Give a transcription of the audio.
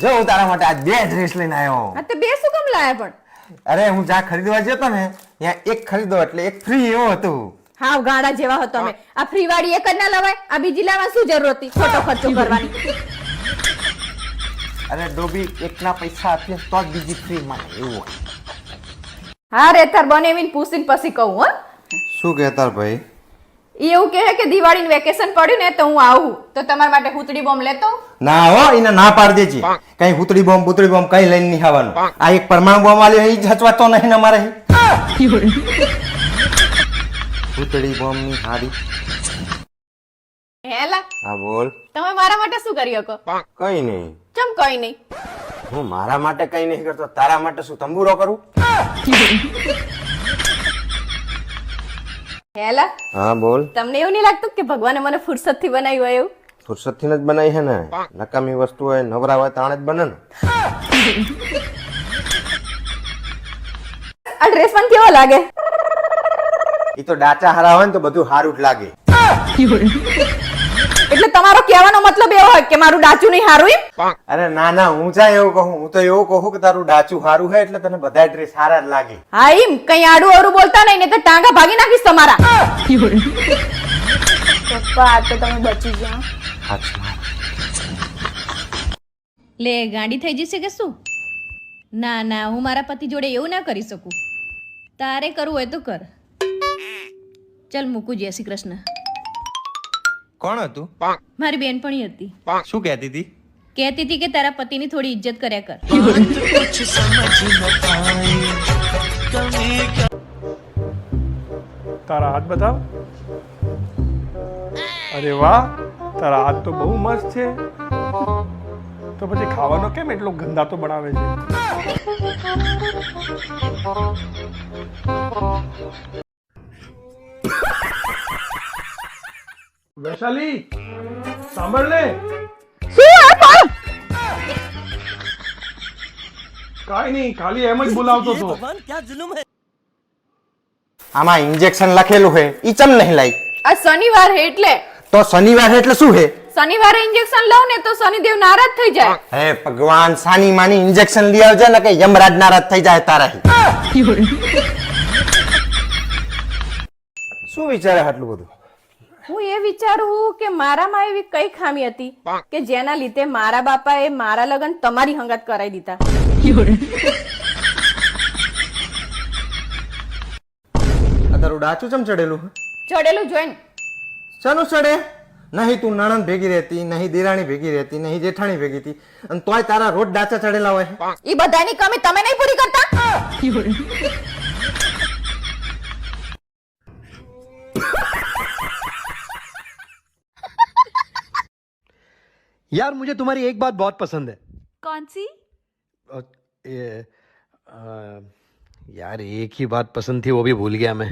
જો હું તારા માટે આજ 2 ડ્રેસ લઈને આવ્યો. હા તે બે શું કામ લાયા પણ? અરે હું જ્યાં ખરીદવા ગયો હતો ને ત્યાં એક ખરીદો એટલે એક ફ્રી એવું હતું. હા ગાડા જેવા હતો તમે. આ ફ્રી વાળી એક જ ના લવાય, આ બીજી લાવવા શું જરૂર હતી ખોટો ખર્ચો કરવાની? અરે ડોબી એકના પૈસા આપીએ તો જ બીજી ફ્રી મળે એવું. હા રે તાર બનેવીને પૂછીને પછી કહું હો. શું કહેતા ભાઈ? ઈ એવું કહે કે દિવાળીનું વેકેશન પડ્યું ને તો હું આવું તો તમારા માટે હુતડી બોમ્બ લેતો. ના હો, એને ના પાડી દેજે. કઈ હુતડી બોમ્બ કઈ લઈને નહીં આવવાનું. આ એક પરમાણુ બોમ્બ આલ્યો એ જ હચવાતો નહીં ને અમારે. હુતડી બોમ્બ ની હાડી. હેલા હા બોલ. તમે મારા માટે શું કરી શકો? કઈ નહીં. ચમ કઈ નહીં. હું મારા માટે કઈ નહીં કરતો, તારા માટે શું તંબુરો કરું? હેલા હા બોલ. તમને એવું નહીં લાગતું કે ભગવાને મને ફુરસત થી બનાવ્યું હોય એવું? ફુરસત થી જ બનાવી છે ને. નકામી વસ્તુ હોય નવરા હોય તાણે જ બને ને. આ ડ્રેસ પણ કેવો લાગે? એ તો ડાચા હારા હોય ને તો બધું સારું જ લાગે. એટલે તમારો કહેવાનો મતલબ એવો હોય કે મારું ડાચું નહીં હારું એમ? અરે ના ના, હું ચા એવું કહું? હું તો એવું કહું કે તારું ડાચું સારું છે એટલે તને બધા ડ્રેસ સારા જ લાગે. હા એમ કઈ આડું અવરું બોલતા નહીં ને તો ટાંગા ભાગી નાખીશ તમારા. પપ્પા આ તો તમે બચી જાઓ. લે ગાંડી થઈ જશે કે શું? ના ના, હું મારા પતિ જોડે એવું ના કરી શકું. તારે કરવું હોય તો કર. ચલ મૂકું. જય શ્રી કૃષ્ણ. કોણ હતું? મારી બેનપણી હતી. શું કહેતી હતી? કહેતી હતી કે તારા પતિની થોડી ઇજ્જત કર્યા કર. તારા હાથ બતાવ. અરે વાહ, તારા હાથ તો બહુ મસ્ત છે. તો પછી ખાવાનો કેમ એટલો ગંદાતો બનાવે છે? વૈશાલી સાંભળ લે. કાઈ નહીં, ખાલી એમ જ બોલાવતો હતો. આમાં ઇન્જેક્શન લખેલું છે ઈ ચમ નહીં લાઈ? આ શનિવાર હે એટલે. તો શનિવાર છે એટલે શું છે? શનિવારે ઇન્જેક્શન લઉં ને તો શનિદેવ નારાજ થઈ જાય. હે ભગવાન, સાની માની ઇન્જેક્શન લઈ આવજે ને કે યમરાજ નારાજ થઈ જાય તારા. શું વિચારે આટલું બધું? હું એ વિચારું કે મારામાં એવી કઈ ખામી હતી કે જેના લીધે મારા બાપાએ મારા લગ્ન તમારી હંગાત કરાવી દીધા. તારું ડાચું ચમ ચડેલું? ચડેલું જોઈને. શાનું ચડે? નહીં તું નણંદ ભેગી રહેતી, નહીં દેરાણી ભેગી રહેતી, નહીં જેઠાણી ભેગી હતી, અને તોય તારા રોજ ડાચા ચડેલા હોય. ઈ બધાની કમી તમે નહીં પૂરી કરતા? यार मुझे तुम्हारी एक बात बहुत पसंद है. कौन सी? यार एक ही बात पसंद थी वो भी भूल गया मैं.